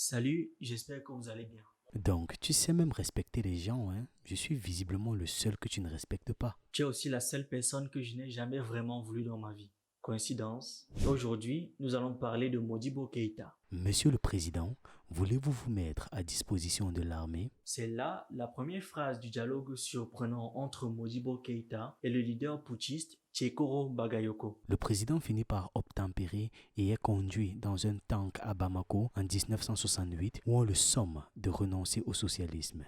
Salut, j'espère que vous allez bien. Donc, tu sais même respecter les gens, hein? Je suis visiblement le seul que tu ne respectes pas. Tu es aussi la seule personne que je n'ai jamais vraiment voulu dans ma vie. Coïncidence? Aujourd'hui, nous allons parler de Modibo Keïta. Monsieur le Président, voulez-vous vous mettre à disposition de l'armée? C'est là la première phrase du dialogue surprenant entre Modibo Keïta et le leader putschiste Tchekoro Bagayoko. Le président finit par obtempérer et est conduit dans un tank à Bamako en 1968 où on le somme de renoncer au socialisme.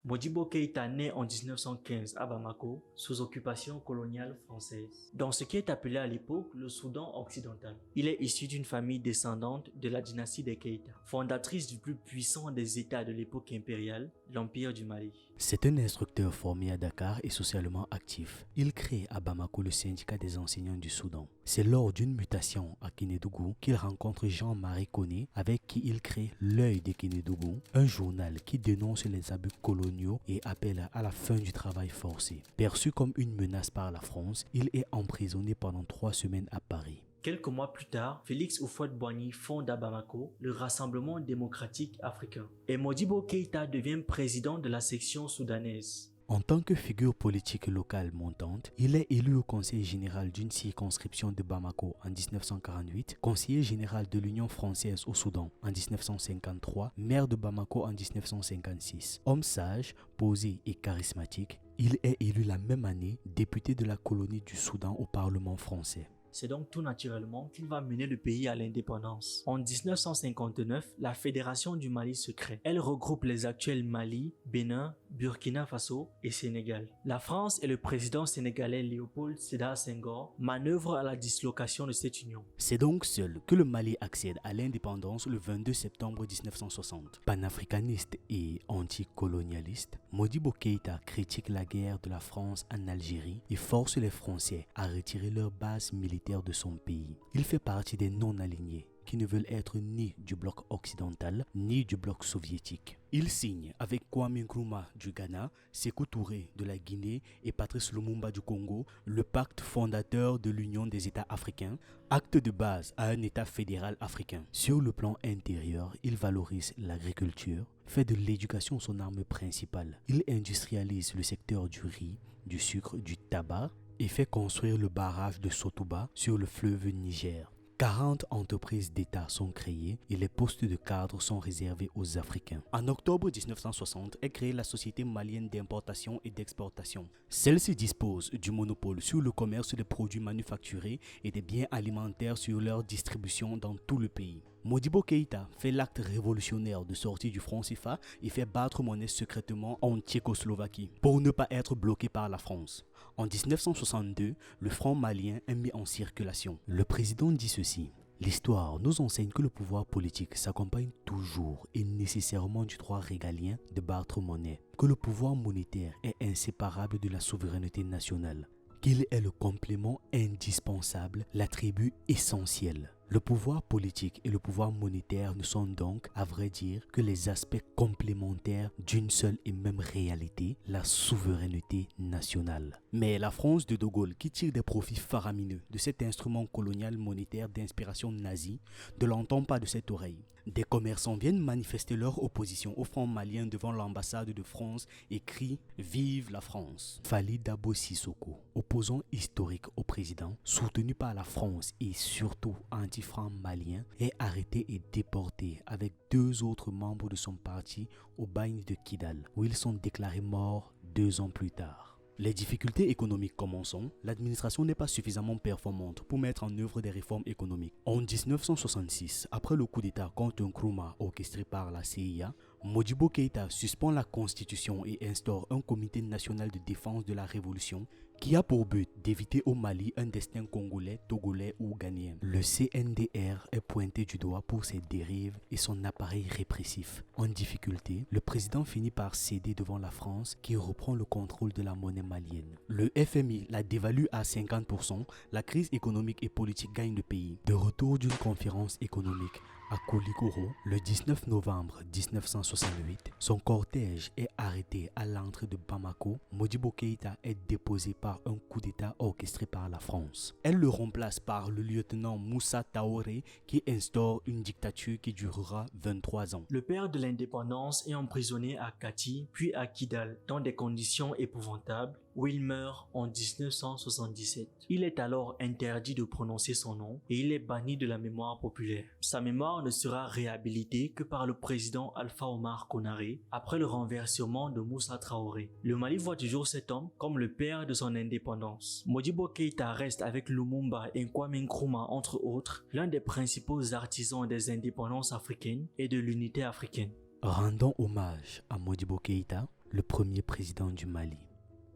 Modibo Keïta naît en 1915 à Bamako, sous occupation coloniale française, dans ce qui est appelé à l'époque le Soudan occidental. Il est issu d'une famille descendante de la dynastie des Keïta, fondatrice du plus puissant des États de l'époque impériale, l'Empire du Mali. C'est un instructeur formé à Dakar et socialement actif. Il crée à Bamako le syndicat des enseignants du Soudan. C'est lors d'une mutation à Kénédougou qu'il rencontre Jean-Marie Koné, avec qui il crée L'Œil de Kénédougou, un journal qui dénonce les abus coloniaux et appelle à la fin du travail forcé. Perçu comme une menace par la France, il est emprisonné pendant 3 semaines à Paris. Quelques mois plus tard, Félix Houphouët-Boigny fonde à Bamako le Rassemblement démocratique africain et Modibo Keïta devient président de la section soudanaise. En tant que figure politique locale montante, il est élu au conseil général d'une circonscription de Bamako en 1948, conseiller général de l'Union française au Soudan en 1953, maire de Bamako en 1956. Homme sage, posé et charismatique, il est élu la même année député de la colonie du Soudan au Parlement français. C'est donc tout naturellement qu'il va mener le pays à l'indépendance. En 1959, la Fédération du Mali se crée. Elle regroupe les actuels Mali, Bénin, Burkina Faso et Sénégal. La France et le président sénégalais Léopold Sédar Senghor manœuvrent à la dislocation de cette union. C'est donc seul que le Mali accède à l'indépendance le 22 septembre 1960. Panafricaniste et anticolonialiste, Modibo Keïta critique la guerre de la France en Algérie et force les Français à retirer leurs bases militaires de son pays. Il fait partie des non-alignés qui ne veulent être ni du bloc occidental ni du bloc soviétique. Il signe avec Kwame Nkrumah du Ghana, Sékou Touré de la Guinée et Patrice Lumumba du Congo le pacte fondateur de l'Union des États africains, acte de base à un État fédéral africain. Sur le plan intérieur, il valorise l'agriculture, fait de l'éducation son arme principale. Il industrialise le secteur du riz, du sucre, du tabac et fait construire le barrage de Sotouba sur le fleuve Niger. 40 entreprises d'État sont créées et les postes de cadre sont réservés aux Africains. En octobre 1960 est créée la Société malienne d'importation et d'exportation. Celle-ci dispose du monopole sur le commerce des produits manufacturés et des biens alimentaires sur leur distribution dans tout le pays. Modibo Keïta fait l'acte révolutionnaire de sortie du franc CFA et fait battre monnaie secrètement en Tchécoslovaquie pour ne pas être bloqué par la France. En 1962, le franc malien est mis en circulation. Le président dit ceci: l'histoire nous enseigne que le pouvoir politique s'accompagne toujours et nécessairement du droit régalien de battre monnaie, que le pouvoir monétaire est inséparable de la souveraineté nationale, qu'il est le complément indispensable, l'attribut essentiel. Le pouvoir politique et le pouvoir monétaire ne sont donc, à vrai dire, que les aspects complémentaires d'une seule et même réalité, la souveraineté nationale. Mais la France de De Gaulle, qui tire des profits faramineux de cet instrument colonial monétaire d'inspiration nazie, ne l'entend pas de cette oreille. Des commerçants viennent manifester leur opposition au franc malien devant l'ambassade de France et crient « Vive la France !» Fally Dabo Sissoko, opposant historique au président, soutenu par la France et surtout anti-franc malien, est arrêté et déporté avec 2 autres membres de son parti au bagne de Kidal, où ils sont déclarés morts 2 ans plus tard. Les difficultés économiques commençant, l'administration n'est pas suffisamment performante pour mettre en œuvre des réformes économiques. En 1966, après le coup d'État contre Nkrumah orchestré par la CIA, Modibo Keïta suspend la constitution et instaure un comité national de défense de la révolution qui a pour but d'éviter au Mali un destin congolais, togolais ou ghanéen. Le CNDR est pointé du doigt pour ses dérives et son appareil répressif. En difficulté, le président finit par céder devant la France qui reprend le contrôle de la monnaie malienne. Le FMI la dévalue à 50%, la crise économique et politique gagne le pays. De retour d'une conférence économique à Koulikoro, le 19 novembre 1968, son cortège est arrêté à l'entrée de Bamako. Modibo Keïta est déposé par un coup d'État orchestré par la France. Elle le remplace par le lieutenant Moussa Traoré qui instaure une dictature qui durera 23 ans. Le père de l'indépendance est emprisonné à Kati puis à Kidal dans des conditions épouvantables où il meurt en 1977. Il est alors interdit de prononcer son nom et il est banni de la mémoire populaire. Sa mémoire ne sera réhabilitée que par le président Alpha Omar Konaré après le renversement de Moussa Traoré. Le Mali voit toujours cet homme comme le père de son indépendance. Modibo Keïta reste avec Lumumba et Kwame Nkrumah entre autres l'un des principaux artisans des indépendances africaines et de l'unité africaine. Rendons hommage à Modibo Keïta, le premier président du Mali.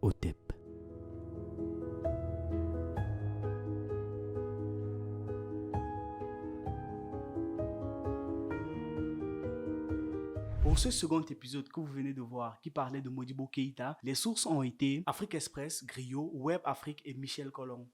OTEP. Pour ce second épisode que vous venez de voir qui parlait de Modibo Keïta, les sources ont été Afrique Express, Griot, Web Afrique et Michel Colomb.